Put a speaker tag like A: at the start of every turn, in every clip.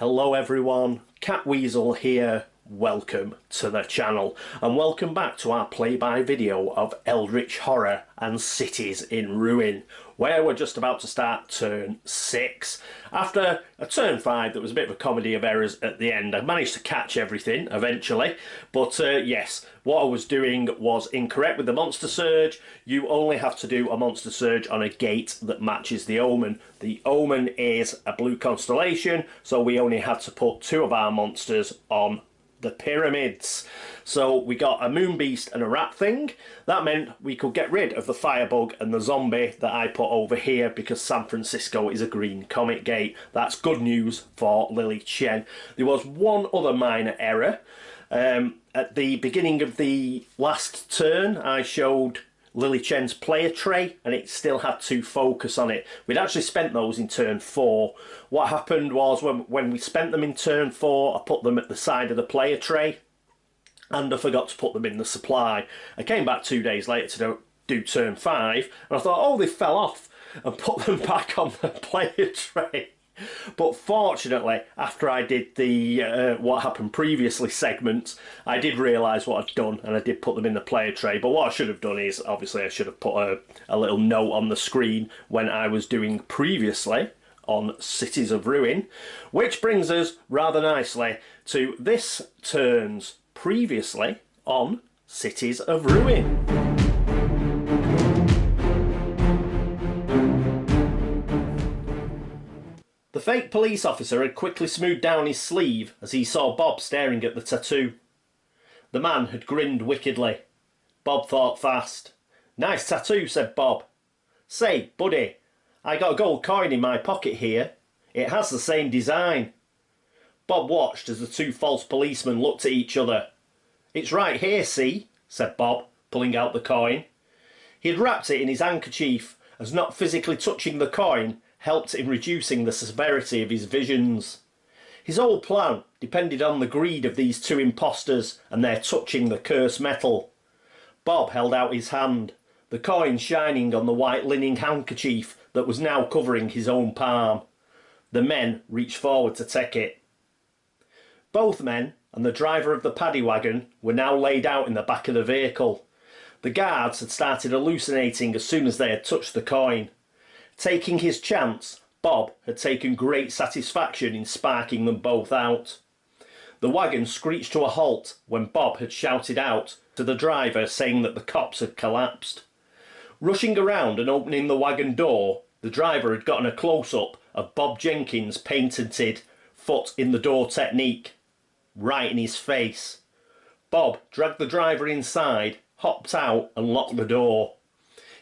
A: Hello everyone, Catweazle here, welcome to the channel and welcome back to our play-by video of Eldritch Horror and Cities in Ruin, where we're just about to start turn 6. After a turn 5 that was a bit of a comedy of errors at the end, I managed to catch everything eventually, but yes, what I was doing was incorrect with the monster surge. You only have to do a monster surge on a gate that matches the omen. The omen is a blue constellation, so we only had to put 2 of our monsters on the pyramids. So we got a moon beast and a rat thing. That meant we could get rid of the firebug and the zombie that I put over here because San Francisco is a green comet gate. That's good news for Lily Chen. There was one other minor error. At the beginning of the last turn I showed Lily Chen's player tray and it still had 2 focus on it. We'd actually spent those in turn 4. What happened was when we spent them in turn 4, I put them at the side of the player tray and I forgot to put them in the supply. I came back 2 days later to do turn 5 and I thought, oh, they fell off, and put them back on the player tray. But fortunately, after I did the what happened previously segment, I did realise what I'd done and I did put them in the player tray. But what I should have done is, obviously I should have put a little note on the screen when I was doing previously on Cities of Ruin. Which brings us rather nicely to this turn's previously on Cities of Ruin. The fake police officer had quickly smoothed down his sleeve as he saw Bob staring at the tattoo. The man had grinned wickedly. Bob thought fast. "Nice tattoo," said Bob. "Say, buddy, I got a gold coin in my pocket here. It has the same design." Bob watched as the 2 false policemen looked at each other. "It's right here, see?" said Bob, pulling out the coin. He had wrapped it in his handkerchief, as not physically touching the coin helped in reducing the severity of his visions. His whole plan depended on the greed of these 2 impostors and their touching the cursed metal. Bob held out his hand, the coin shining on the white linen handkerchief that was now covering his own palm. The men reached forward to take it. Both men and the driver of the paddy wagon were now laid out in the back of the vehicle. The guards had started hallucinating as soon as they had touched the coin. Taking his chance, Bob had taken great satisfaction in sparking them both out. The wagon screeched to a halt when Bob had shouted out to the driver saying that the cops had collapsed. Rushing around and opening the wagon door, the driver had gotten a close-up of Bob Jenkins' patented foot in the door technique, right in his face. Bob dragged the driver inside, hopped out and locked the door.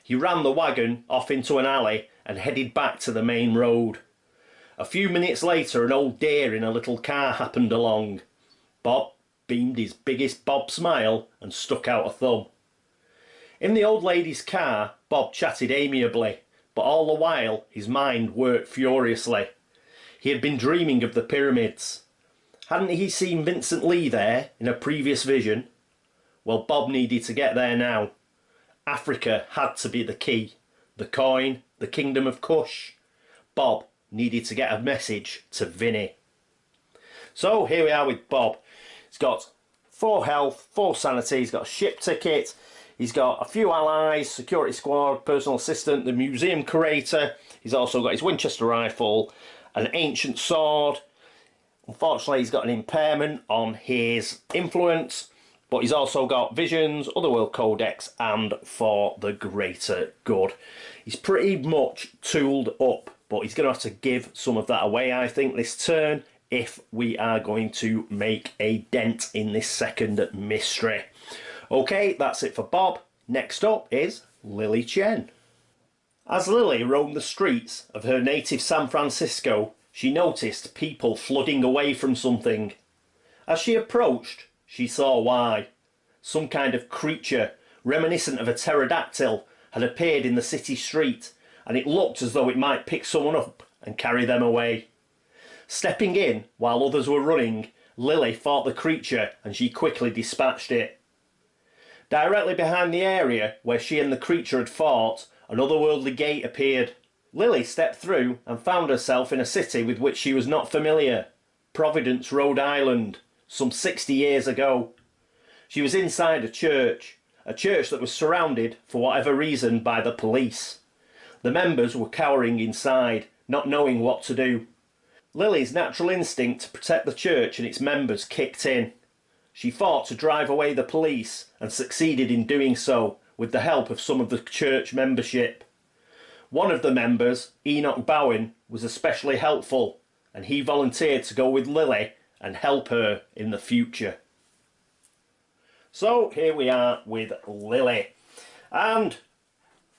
A: He ran the wagon off into an alley and headed back to the main road. A few minutes later, an old deer in a little car happened along. Bob beamed his biggest Bob smile and stuck out a thumb. In the old lady's car, Bob chatted amiably, but all the while his mind worked furiously. He had been dreaming of the pyramids. Hadn't he seen Vincent Lee there in a previous vision? Well, Bob needed to get there now. Africa had to be the key. The coin, the kingdom of Kush. Bob needed to get a message to Vinny. So here we are with Bob. He's got 4 health, 4 sanity, he's got a ship ticket, he's got a few allies, security squad, personal assistant, the museum curator. He's also got his Winchester rifle, an ancient sword. Unfortunately, he's got an impairment on his influence, but he's also got visions, otherworld codex, and for the greater good. He's pretty much tooled up, but he's going to have to give some of that away, I think, this turn, if we are going to make a dent in this second mystery. Okay, that's it for Bob. Next up is Lily Chen. As Lily roamed the streets of her native San Francisco, she noticed people flooding away from something. As she approached, she saw why. Some kind of creature, reminiscent of a pterodactyl, had appeared in the city street, and it looked as though it might pick someone up and carry them away. Stepping in while others were running, Lily fought the creature and she quickly dispatched it. Directly behind the area where she and the creature had fought, an otherworldly gate appeared. Lily stepped through and found herself in a city with which she was not familiar. Providence, Rhode Island, some 60 years ago. She was inside a church that was surrounded, for whatever reason, by the police. The members were cowering inside, not knowing what to do. Lily's natural instinct to protect the church and its members kicked in. She fought to drive away the police and succeeded in doing so with the help of some of the church membership. One of the members, Enoch Bowen, was especially helpful, and he volunteered to go with Lily and help her in the future. So here we are with Lily, and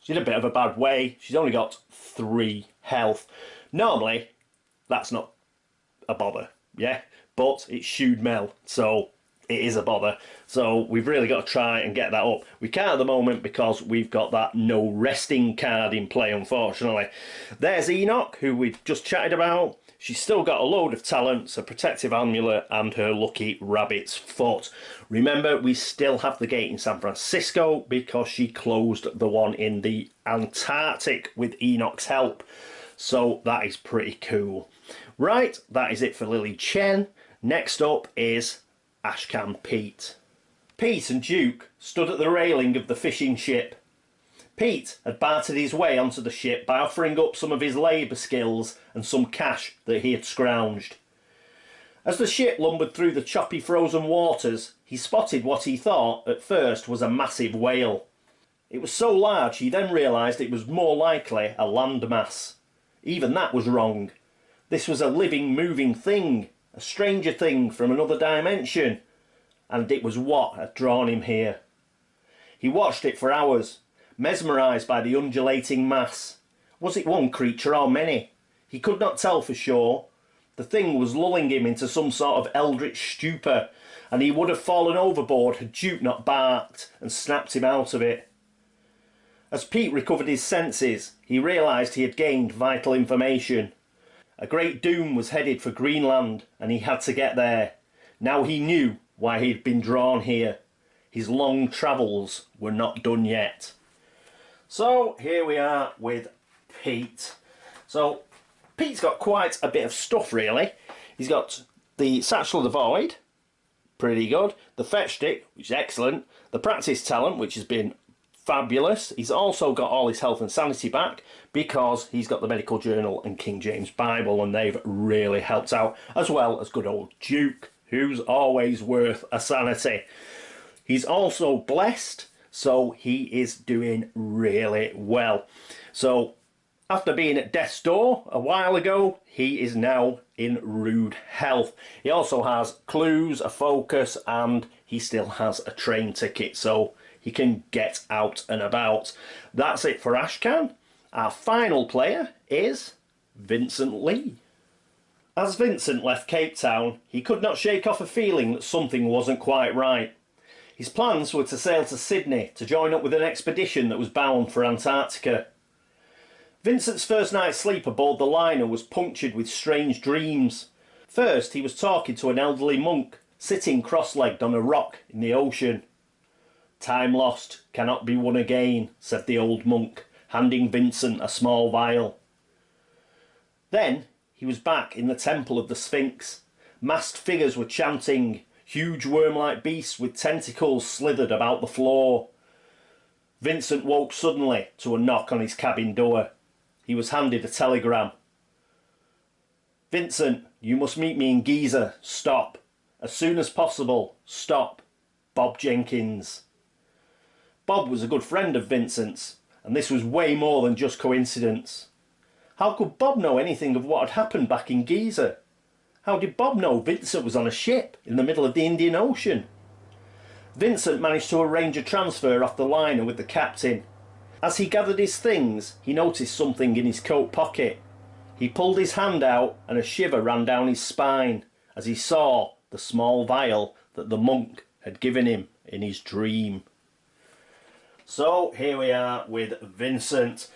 A: she's in a bit of a bad way. She's only got 3 health. Normally that's not a bother, yeah, but it's Shoot Mel, so it is a bother. So we've really got to try and get that up. We can't at the moment because we've got that no resting card in play, unfortunately. There's Enoch, who we've just chatted about. She's still got a load of talents, a protective amulet and her lucky rabbit's foot. Remember, we still have the gate in San Francisco because she closed the one in the Antarctic with Enoch's help. So that is pretty cool. Right, that is it for Lily Chen. Next up is Ashcan Pete. Pete and Duke stood at the railing of the fishing ship. Pete had bartered his way onto the ship by offering up some of his labour skills and some cash that he had scrounged. As the ship lumbered through the choppy frozen waters, he spotted what he thought at first was a massive whale. It was so large he then realised it was more likely a landmass. Even that was wrong. This was a living, moving thing, a stranger thing from another dimension, and it was what had drawn him here. He watched it for hours, mesmerised by the undulating mass. Was it one creature or many? He could not tell for sure. The thing was lulling him into some sort of eldritch stupor, and he would have fallen overboard had Duke not barked and snapped him out of it. As Pete recovered his senses, he realised he had gained vital information. A great doom was headed for Greenland, and he had to get there. Now he knew why he had been drawn here. His long travels were not done yet. So here we are with Pete. So Pete's got quite a bit of stuff, really. He's got the Satchel of the Void, pretty good. The Fetch Stick, which is excellent. The Practice Talent, which has been fabulous. He's also got all his health and sanity back because he's got the Medical Journal and King James Bible, and they've really helped out, as well as good old Duke, who's always worth a sanity. He's also blessed, so he is doing really well. So after being at death's door a while ago, he is now in rude health. He also has clues, a focus, and he still has a train ticket, so he can get out and about. That's it for Ashcan. Our final player is Vincent Lee. As Vincent left Cape Town, he could not shake off a feeling that something wasn't quite right. His plans were to sail to Sydney to join up with an expedition that was bound for Antarctica. Vincent's first night's sleep aboard the liner was punctured with strange dreams. First, he was talking to an elderly monk, sitting cross-legged on a rock in the ocean. "Time lost cannot be won again," said the old monk, handing Vincent a small vial. Then he was back in the temple of the Sphinx. Masked figures were chanting. Huge worm-like beasts with tentacles slithered about the floor. Vincent woke suddenly to a knock on his cabin door. He was handed a telegram. "Vincent, you must meet me in Giza. Stop. As soon as possible. Stop. Bob Jenkins." Bob was a good friend of Vincent's, and this was way more than just coincidence. How could Bob know anything of what had happened back in Giza? How did Bob know Vincent was on a ship in the middle of the Indian Ocean? Vincent managed to arrange a transfer off the liner with the captain. As he gathered his things, he noticed something in his coat pocket. He pulled his hand out and a shiver ran down his spine as he saw the small vial that the monk had given him in his dream. So here we are with Vincent.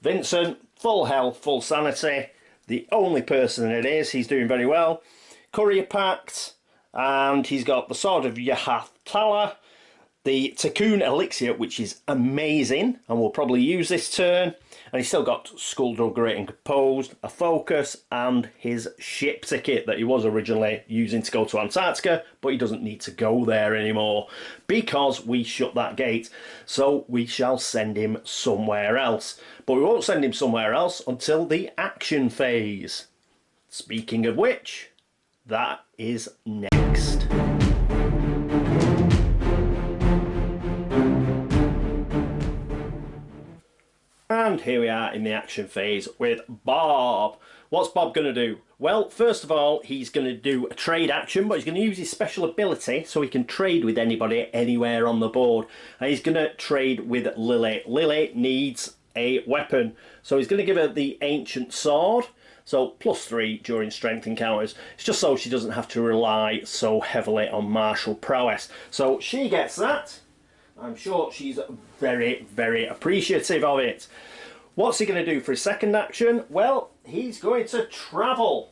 A: Vincent, full health, full sanity. The only person it is, he's doing very well. Courier packed, and he's got the Sword of Yahath Tala, the Cocoon Elixir, which is amazing, and we'll probably use this turn. And he's still got Skullduggery and Composed, a Focus, and his ship ticket that he was originally using to go to Antarctica, but he doesn't need to go there anymore because we shut that gate. So we shall send him somewhere else. But we won't send him somewhere else until the action phase. Speaking of which, that is next. And here we are in the action phase with Bob. What's Bob going to do? Well, first of all, he's going to do a trade action, but he's going to use his special ability so he can trade with anybody anywhere on the board. And he's going to trade with Lily. Lily needs a weapon, so he's going to give her the Ancient Sword. So +3 during strength encounters. It's just so she doesn't have to rely so heavily on martial prowess. So she gets that. I'm sure she's very, very appreciative of it. What's he going to do for his second action? Well, he's going to travel.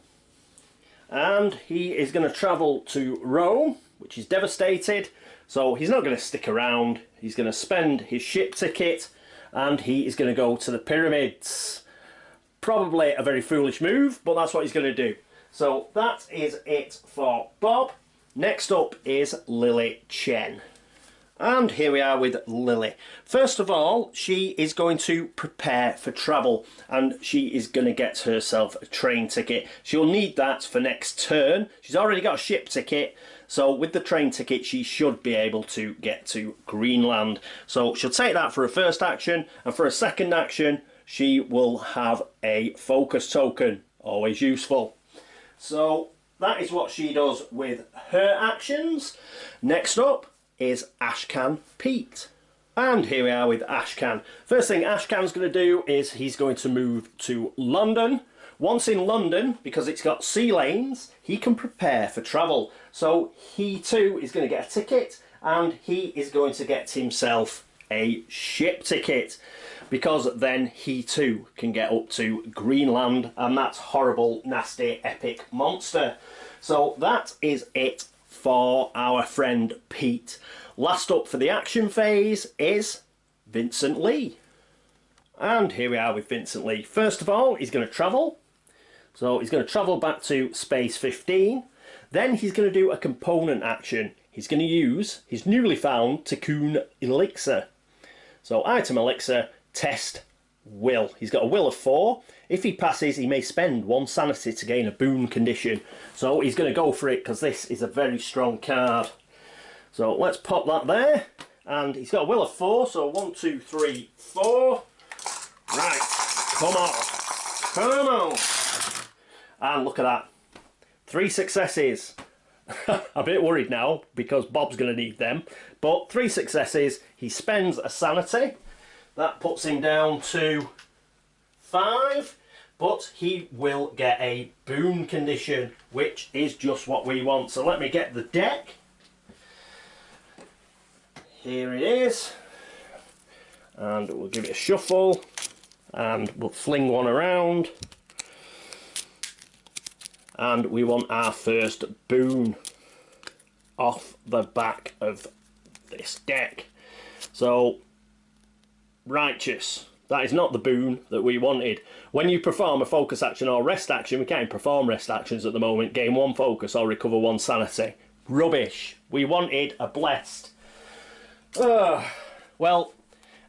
A: And he is going to travel to Rome, which is devastated. So he's not going to stick around. He's going to spend his ship ticket and he is going to go to the pyramids. Probably a very foolish move, but that's what he's going to do. So that is it for Bob. Next up is Lily Chen. And here we are with Lily. First of all, she is going to prepare for travel and she is going to get herself a train ticket. She'll need that for next turn. She's already got a ship ticket, so with the train ticket she should be able to get to Greenland. So she'll take that for her first action, and for her second action she will have a focus token, always useful. So that is what she does with her actions. Next up is Ashcan Pete. And here we are with Ashcan. First thing Ashcan's going to do is he's going to move to London. Once in London, because it's got sea lanes, he can prepare for travel. So he too is going to get a ticket, and he is going to get himself a ship ticket, because then he too can get up to Greenland and that horrible, nasty, epic monster. So that is it for our friend Pete. Last up for the action phase is Vincent Lee. And here we are with Vincent Lee. First of all, he's going to travel. So he's going to travel back to Space 15. Then he's going to do a component action. He's going to use his newly found Cocoon Elixir. So item elixir, test will. He's got a will of 4. If he passes, he may spend 1 sanity to gain a boon condition. So he's going to go for it because this is a very strong card. So let's pop that there. And he's got a will of 4, so 1, 2, 3, 4. Right, come on. Come on. And look at that. 3 successes. I'm a bit worried now because Bob's going to need them. But 3 successes. He spends a sanity. That puts him down to 5. But he will get a boon condition, which is just what we want. So let me get the deck. Here it is. And we'll give it a shuffle. And we'll fling one around. And we want our first boon off the back of this deck. So, Righteous. That is not the boon that we wanted. When you perform a focus action or rest action, we can't perform rest actions at the moment. Gain 1 focus or recover 1 sanity. Rubbish. We wanted a blessed. Well,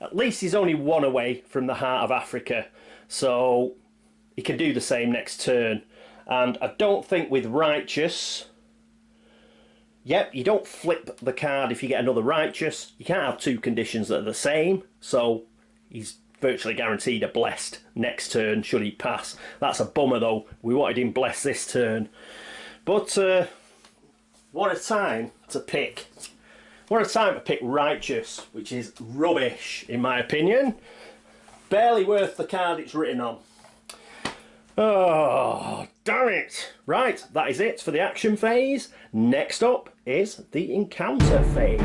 A: at least he's only 1 away from the heart of Africa. So, he can do the same next turn. And I don't think with Righteous... Yep, you don't flip the card if you get another Righteous. You can't have 2 conditions that are the same. So he's virtually guaranteed a Blessed next turn should he pass. That's a bummer though. We wanted him Blessed this turn. But what a time to pick. What a time to pick Righteous, which is rubbish in my opinion. Barely worth the card it's written on. Oh, damn it. Right, that is it for the action phase. Next up is the encounter phase.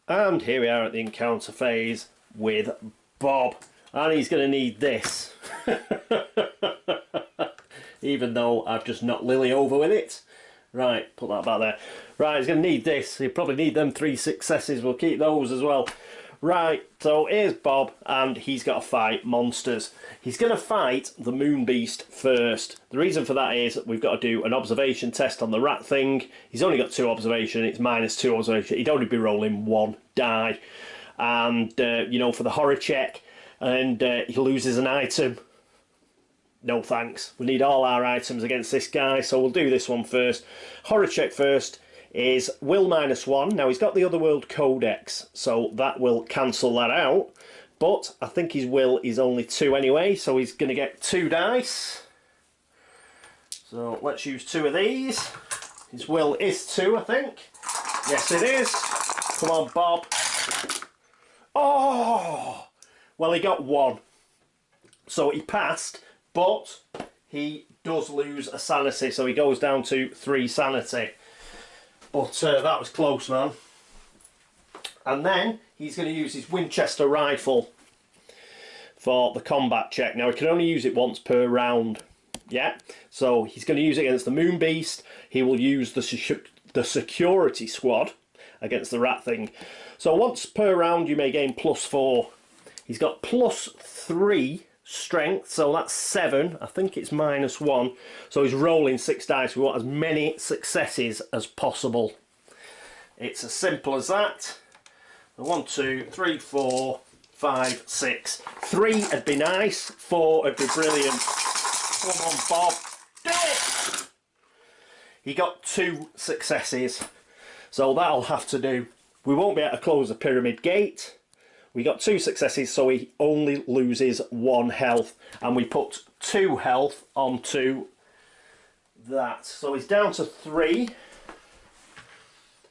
A: And here we are at the encounter phase with Bob. And he's going to need this. even though I've just knocked Lily over with it. Right, put that back there. Right, he's going to need this. He'll probably need them 3 successes. We'll keep those as well. Right, so here's Bob, and he's got to fight monsters. He's going to fight the Moon Beast first. The reason for that is we've got to do an observation test on the rat thing. He's only got 2 observation. It's -2 observation. He'd only be rolling 1 die. And, you know, for the horror check, and he loses an item. No thanks. We need all our items against this guy, so we'll do this one first. Horror check first is will -1. Now, he's got the Otherworld Codex, so that will cancel that out. But I think his will is only 2 anyway, so he's going to get 2 dice. So let's use 2 of these. His will is 2, I think. Yes, it is. Come on, Bob. Oh! Well, he got 1. So he passed, but he does lose a sanity, so he goes down to 3 sanity. But that was close, man. And then he's going to use his Winchester rifle for the combat check. Now, he can only use it once per round. Yeah, so he's going to use it against the Moon Beast. He will use the security squad against the rat thing. So once per round, you may gain +4. He's got +3 strength, so that's 7. I think it's -1. So he's rolling 6 dice. We want as many successes as possible. It's as simple as that. 1, 2, 3, 4, 5, 6. 3 would be nice. 4 would be brilliant. Come on, Bob. Do it! He got 2 successes. So that'll have to do. We won't be able to close the pyramid gate. We got 2 successes, so he only loses 1 health. And we put 2 health onto that. So he's down to 3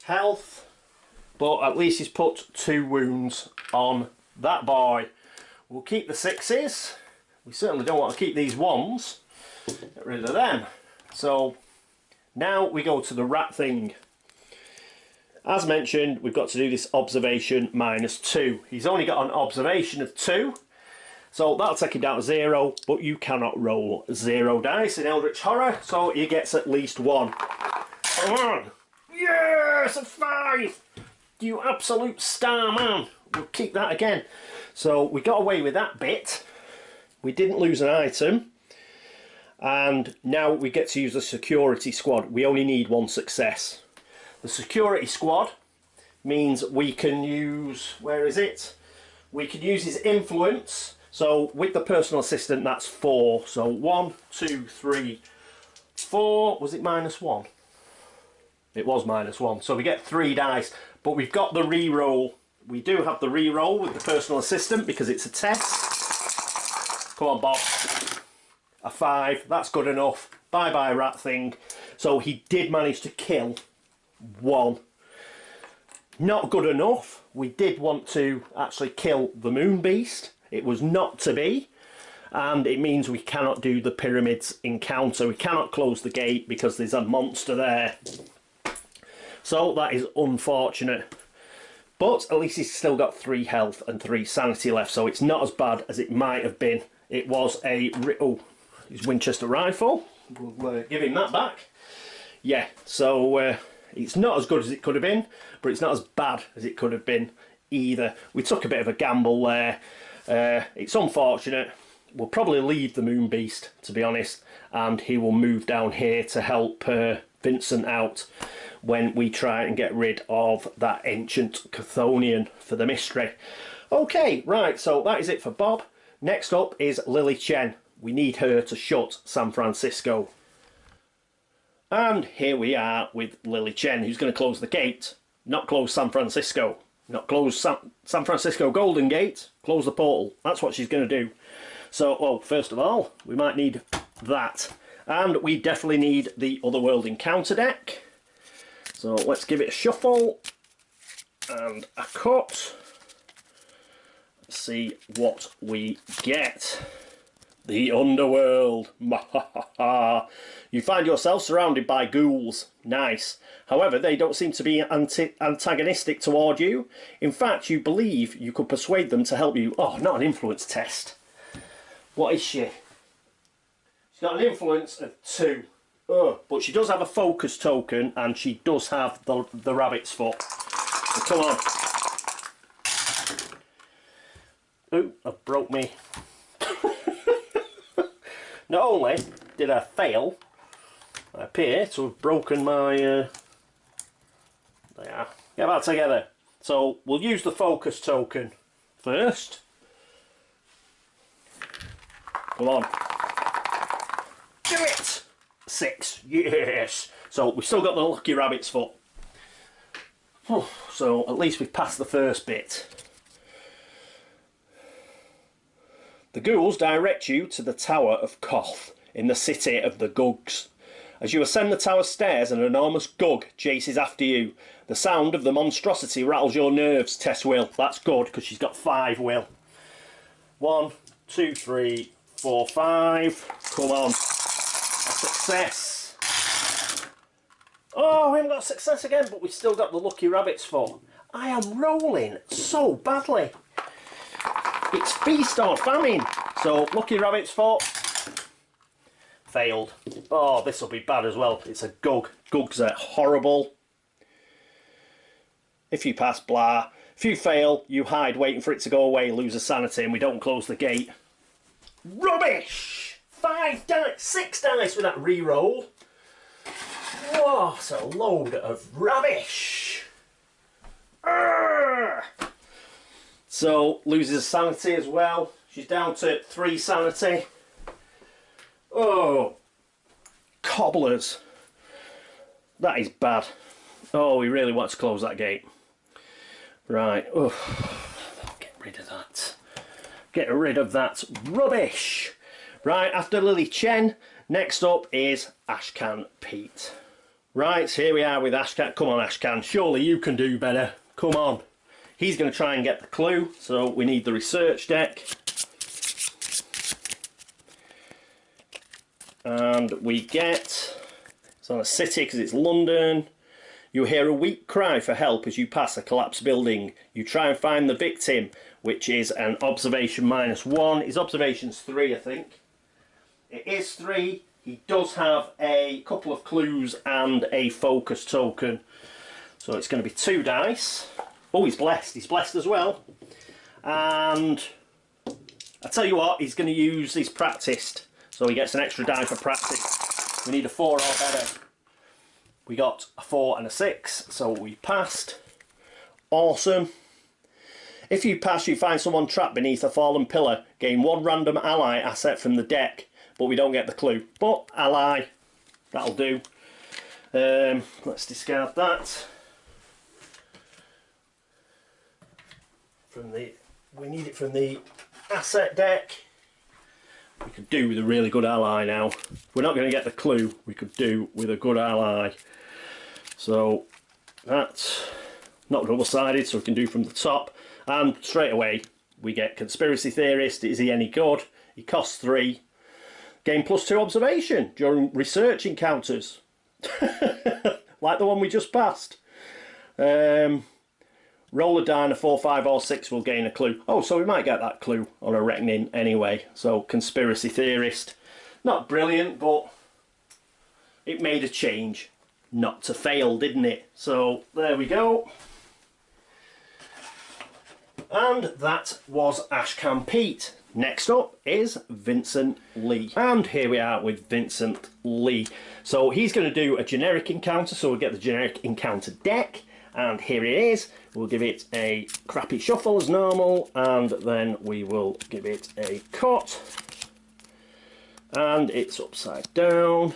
A: health. But at least he's put 2 wounds on that boy. We'll keep the 6s. We certainly don't want to keep these 1s. Get rid of them. So now we go to the rat thing. As mentioned, we've got to do this observation -2. He's only got an observation of 2, so that'll take him down to 0, but you cannot roll 0 dice in Eldritch Horror, so he gets at least 1. Come on! Yes, a 5! You absolute star, man! We'll keep that again. So we got away with that bit. We didn't lose an item. And now we get to use the security squad. We only need 1 success. The security squad means we can use, where is it? We can use his influence. So with the personal assistant, that's 4. So 1, 2, 3, 4. Was it -1? It was -1. So we get 3 dice. But we've got the re-roll. We do have the re-roll with the personal assistant because it's a test. Come on, Bob. A 5. That's good enough. Bye-bye, rat thing. So he did manage to kill 1. Not good enough. We did want to actually kill the Moon Beast. It was not to be. And it means we cannot do the pyramids encounter. We cannot close the gate because there's a monster there. So that is unfortunate. But at least he's still got 3 health and 3 sanity left. So it's not as bad as it might have been. It was a... Oh, his Winchester rifle. We'll give him that back. Yeah, so... it's not as good as it could have been, but it's not as bad as it could have been either. We took a bit of a gamble there. It's unfortunate. We'll probably leave the Moon Beast, to be honest, and he will move down here to help Vincent out when we try and get rid of that ancient Chthonian for the mystery. Okay, right, so that is it for Bob. Next up is Lily Chen. We need her to shut San Francisco. And here we are with Lily Chen, who's going to close the gate. Not close San Francisco. Not close San Francisco Golden Gate. Close the portal. That's what she's going to do. So, well, first of all, we might need that. And we definitely need the Otherworld Encounter deck. So let's give it a shuffle. And a cut. Let's see what we get. The Underworld. You find yourself surrounded by ghouls. Nice. However, they don't seem to be antagonistic toward you. In fact, you believe you could persuade them to help you. Oh, not an influence test. What is she? She's got an influence of 2. But she does have a focus token, and she does have the rabbit's foot. So come on. Ooh, I broke me. Not only did I fail, I appear to have broken my... there. Get that together. So we'll use the focus token first. Come on. Do it! 6. Yes! So we've still got the lucky rabbit's foot. So at least we've passed the first bit. The ghouls direct you to the Tower of Koth in the city of the Gugs. As you ascend the tower stairs, an enormous Gug chases after you. The sound of the monstrosity rattles your nerves, Tess Will. That's good, because she's got 5 will. 1, 2, 3, 4, 5. Come on. A success. Oh, we haven't got a success again, but we've still got the lucky rabbit's foot. I am rolling so badly. It's feast or famine. So, lucky rabbit's foot. Failed. Oh, this will be bad as well. It's a Gug. Gugs are horrible. If you pass, blah. If you fail, you hide waiting for it to go away, lose a sanity, and we don't close the gate. Rubbish! 5 dice, 6 dice with that re-roll. What a load of rubbish! Urgh. So, loses sanity as well. She's down to 3 sanity. Oh, cobblers. That is bad. Oh, we really want to close that gate. Right. Oh, get rid of that. Get rid of that rubbish. Right, after Lily Chen, next up is Ashcan Pete. Right, here we are with Ashcan. Come on, Ashcan. Surely you can do better. Come on. He's going to try and get the clue, so we need the research deck. And we get, it's on a city because it's London. You hear a weak cry for help as you pass a collapsed building. You try and find the victim, which is an observation -1. His observation's 3, I think. It is 3. He does have a couple of clues and a focus token. So it's going to be 2 dice. Oh, he's blessed. He's blessed as well. And I tell you what, he's going to use his practiced. So he gets an extra die for practice. We need a 4 or better. We got a 4 and a 6, so we passed. Awesome. If you pass, you find someone trapped beneath a fallen pillar. Gain 1 random ally asset from the deck, but we don't get the clue. But ally, that'll do. Let's discard that. We need it from the asset deck. We could do with a really good ally now. If we're not going to get the clue, we could do with a good ally. So that's not double-sided, so we can do from the top. And straight away, we get Conspiracy Theorist. Is he any good? He costs 3. Gain +2 observation during research encounters. Like the one we just passed. Roll a die and a 4, 5 or 6 will gain a clue. Oh, so we might get that clue on a reckoning anyway. So, Conspiracy Theorist. Not brilliant, but it made a change. Not to fail, didn't it? So, there we go. And that was Ashcan Pete. Next up is Vincent Lee. And here we are with Vincent Lee. So, he's going to do a generic encounter, so we'll get the generic encounter deck. And here it is. We'll give it a crappy shuffle as normal, and then we will give it a cut. And it's upside down.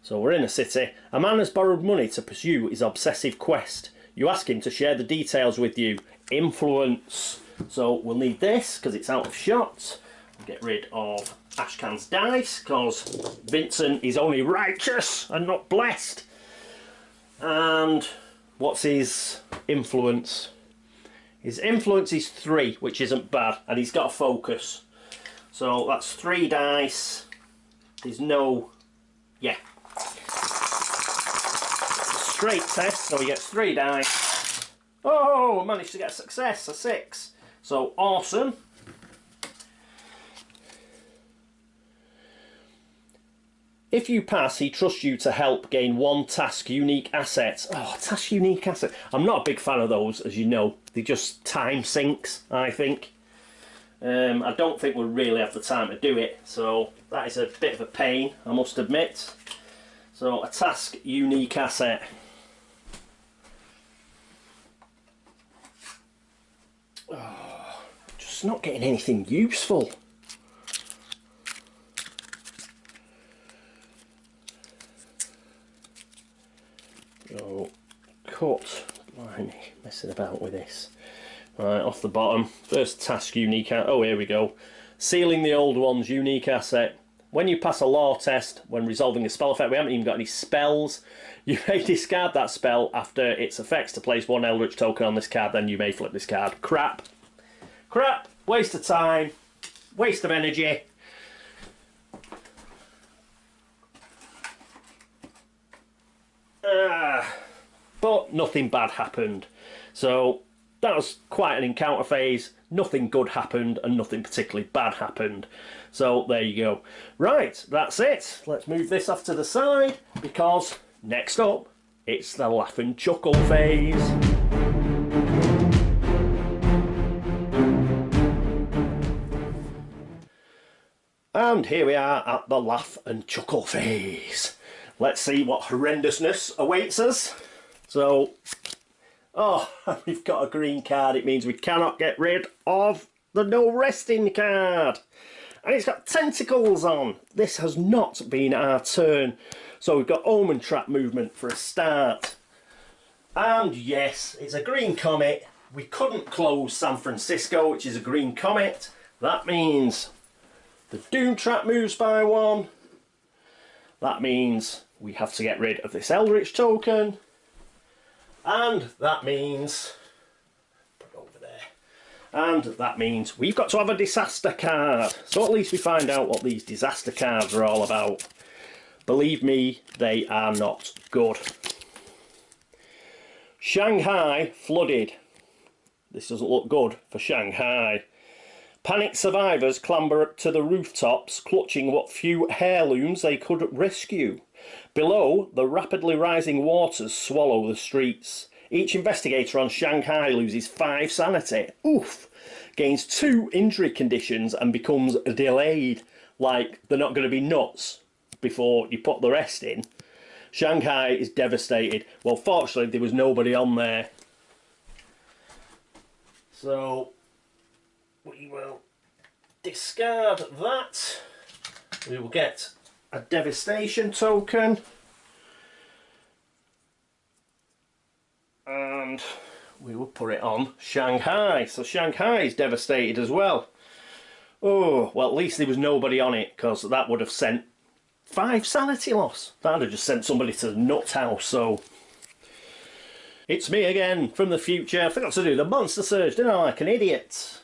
A: So we're in a city. A man has borrowed money to pursue his obsessive quest. You ask him to share the details with you. Influence. So we'll need this because it's out of shot. We'll get rid of Ashcan's dice because Vincent is only righteous and not blessed. And what's his influence? His influence is 3, which isn't bad, and he's got a focus. So that's 3 dice. There's no... yeah. Straight test, so he gets 3 dice. Oh, managed to get a success, a 6. So awesome. If you pass, he trusts you to help gain 1 task unique asset. Oh, task unique asset. I'm not a big fan of those, as you know. They just time sinks, I think. I don't think we'll really have the time to do it, so that is a bit of a pain, I must admit. So, a task unique asset. Oh, just not getting anything useful. So, cut. Blimey, messing about with this. Right, off the bottom. First task unique. Oh, here we go. Sealing the old one's unique asset. When you pass a law test when resolving a spell effect, we haven't even got any spells. You may discard that spell after its effects to place 1 Eldritch token on this card, then you may flip this card. Crap. Crap. Waste of time. Waste of energy. But nothing bad happened. So that was quite an encounter phase. Nothing good happened and nothing particularly bad happened. So there you go. Right, that's it. Let's move this off to the side because next up it's the laugh and chuckle phase. And here we are at the laugh and chuckle phase. Let's see what horrendousness awaits us. So, oh, we've got a green card. It means we cannot get rid of the no resting card. And it's got tentacles on. This has not been our turn. So we've got Omen Trap movement for a start. And yes, it's a green comet. We couldn't close San Francisco, which is a green comet. That means the Doom Trap moves by 1. That means we have to get rid of this Eldritch token. And that means, put it over there, and that means we've got to have a disaster card. So at least we find out what these disaster cards are all about. Believe me, they are not good. Shanghai flooded. This doesn't look good for Shanghai. Panicked survivors clamber to the rooftops, clutching what few heirlooms they could rescue. Below, the rapidly rising waters swallow the streets. Each investigator on Shanghai loses 5 sanity. Oof! Gains 2 injury conditions and becomes delayed. Like, they're not going to be nuts before you put the rest in. Shanghai is devastated. Well, fortunately, there was nobody on there. So, we will discard that. We will get a devastation token. And we will put it on Shanghai. So Shanghai is devastated as well. Oh, well, at least there was nobody on it, because that would have sent 5 sanity loss. That would have just sent somebody to the nut house. So it's me again from the future. I forgot to do the monster surge, didn't I, like an idiot?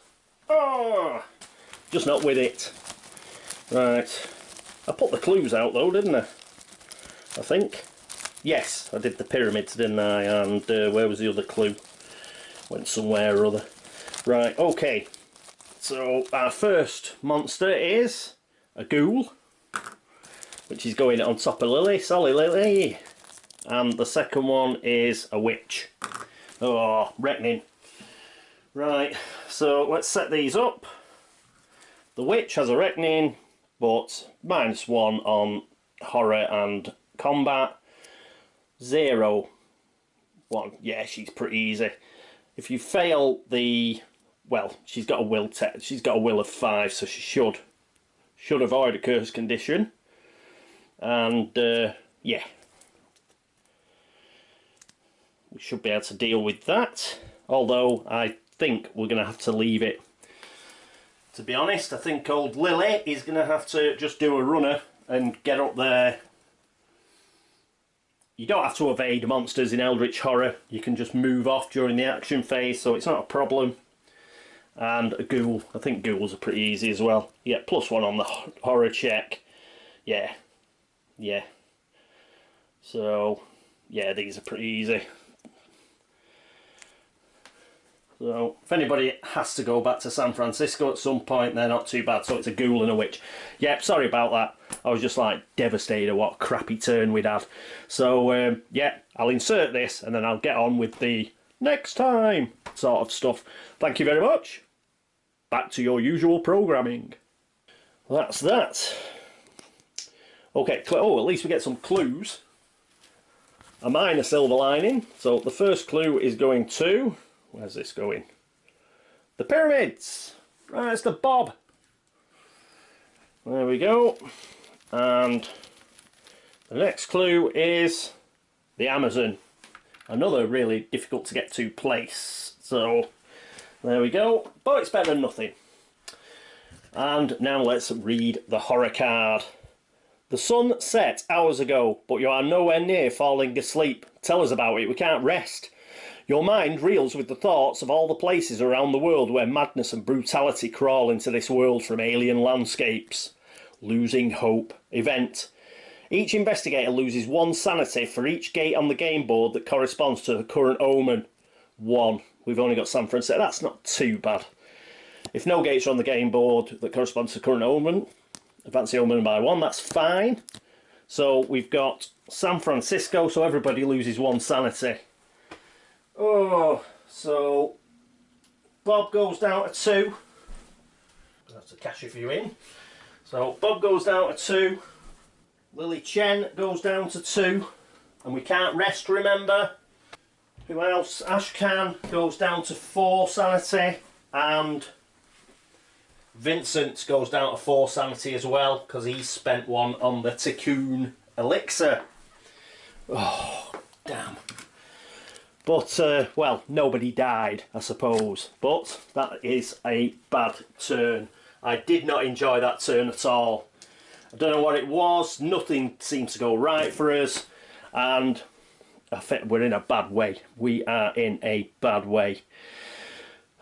A: Oh, just not with it. Right. I put the clues out though, didn't I? I think. Yes, I did the pyramids, didn't I? And where was the other clue? Went somewhere or other. Right, okay. So our first monster is a ghoul, which is going on top of Lily. Sorry, Lily. And the second one is a witch. Oh, reckoning. Right, so let's set these up. The witch has a reckoning, but -1 on horror and combat. 0, 1. Yeah, she's pretty easy. If you fail the, well, she's got a will. She's got a will of 5, so she should avoid a curse condition. And yeah, we should be able to deal with that. Although I think we're going to have to leave it. To be honest, I think old Lily is going to have to just do a runner and get up there. You don't have to evade monsters in Eldritch Horror. You can just move off during the action phase, so it's not a problem. And a ghoul. I think ghouls are pretty easy as well. You get +1 on the horror check. Yeah. Yeah. So, yeah, these are pretty easy. So if anybody has to go back to San Francisco at some point, they're not too bad. So it's a ghoul and a witch. Yep, sorry about that. I was just like devastated at what a crappy turn we'd had. So yeah, I'll insert this and then I'll get on with the next time sort of stuff. Thank you very much. Back to your usual programming. That's that. Okay, oh, at least we get some clues. A minor silver lining. So the first clue is going to... Where's this going? The pyramids! Right, it's the Bob. There we go. And the next clue is the Amazon. Another really difficult to get to place. So there we go. But it's better than nothing. And now let's read the horror card. The sun set hours ago, but you are nowhere near falling asleep. Tell us about it, we can't rest. Your mind reels with the thoughts of all the places around the world where madness and brutality crawl into this world from alien landscapes. Losing hope. Event. Each investigator loses 1 sanity for each gate on the game board that corresponds to the current omen. 1. We've only got San Francisco. That's not too bad. If no gates are on the game board that correspond to the current omen, advance the omen by 1, that's fine. So we've got San Francisco, so everybody loses 1 sanity. Oh, so Bob goes down to 2. That's to cash a few in. So Bob goes down to 2. Lily Chen goes down to 2. And we can't rest, remember. Who else? Ashcan goes down to 4 sanity. And Vincent goes down to 4 sanity as well, because he spent 1 on the Tikkun elixir. Oh, damn. But, well, nobody died, I suppose. But that is a bad turn. I did not enjoy that turn at all. I don't know what it was. Nothing seems to go right for us. And I think we're in a bad way. We are in a bad way.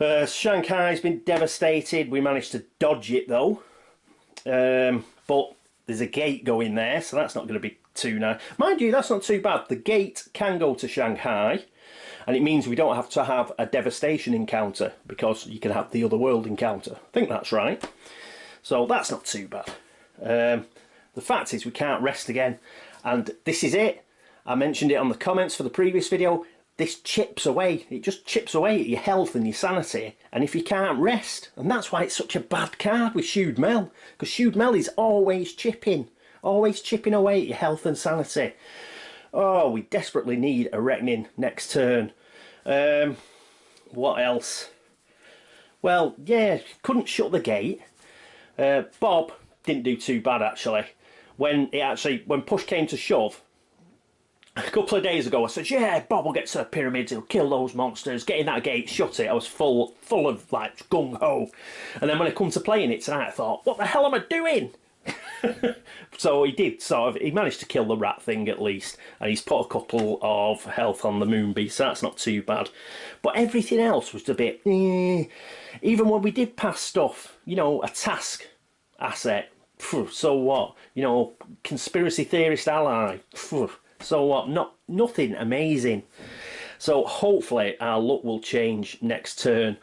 A: Shanghai's been devastated. We managed to dodge it though. But there's a gate going there, so that's not going to be too nice. Mind you, that's not too bad. The gate can go to Shanghai, and it means we don't have to have a devastation encounter, because you can have the other world encounter. I think that's right. So that's not too bad. The fact is we can't rest again, and this is it. I mentioned it on the comments for the previous video. This chips away, it just chips away at your health and your sanity, and if you can't rest, and that's why it's such a bad card with Shued Mel, because Shued Mel is always chipping away at your health and sanity. Oh, we desperately need a reckoning next turn. What else? Well, yeah, couldn't shut the gate. Bob didn't do too bad actually. When push came to shove, a couple of days ago I said, yeah, Bob will get to the pyramids, he'll kill those monsters, get in that gate, shut it. I was full of like gung-ho. And then when I come to playing it tonight I thought, what the hell am I doing? So he did he managed to kill the rat thing at least, and he's put a couple of health on the moon beast, so that's not too bad. But everything else was a bit even when we did pass stuff, you know, a task asset, so what, you know, conspiracy theorist ally, so what, nothing amazing. So hopefully our luck will change next turn.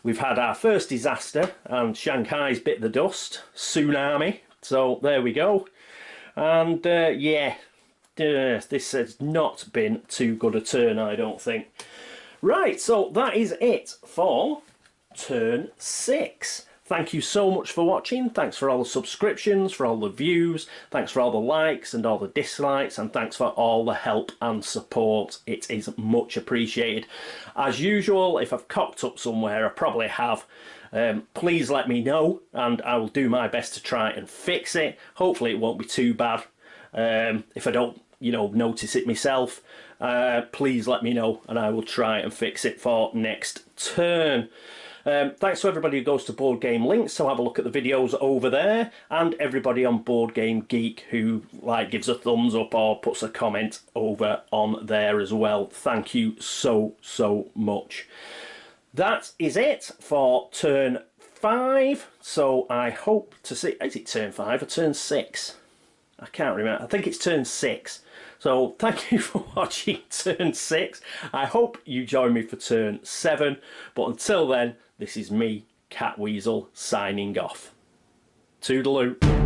A: We've had our first disaster and Shanghai's bit the dust, tsunami. So there we go. And yeah, this has not been too good a turn, I don't think. Right, so that is it for turn 6. Thank you so much for watching. Thanks for all the subscriptions, for all the views, thanks for all the likes and all the dislikes, and thanks for all the help and support. It is much appreciated. As usual, if I've cocked up somewhere, I probably have. Please let me know and I will do my best to try and fix it. Hopefully it won't be too bad. If I don't, you know, notice it myself, please let me know and I will try and fix it for next turn. Thanks to everybody who goes to Board Game Links, so have a look at the videos over there, and everybody on Board Game Geek who gives a thumbs up or puts a comment over on there as well. Thank you so much. That is it for turn 5. So I hope to see, is it turn 5 or turn 6? I can't remember. I think it's turn 6. So thank you for watching turn 6. I hope you join me for turn 7. But until then, this is me, Catweazle, signing off. Toodaloo.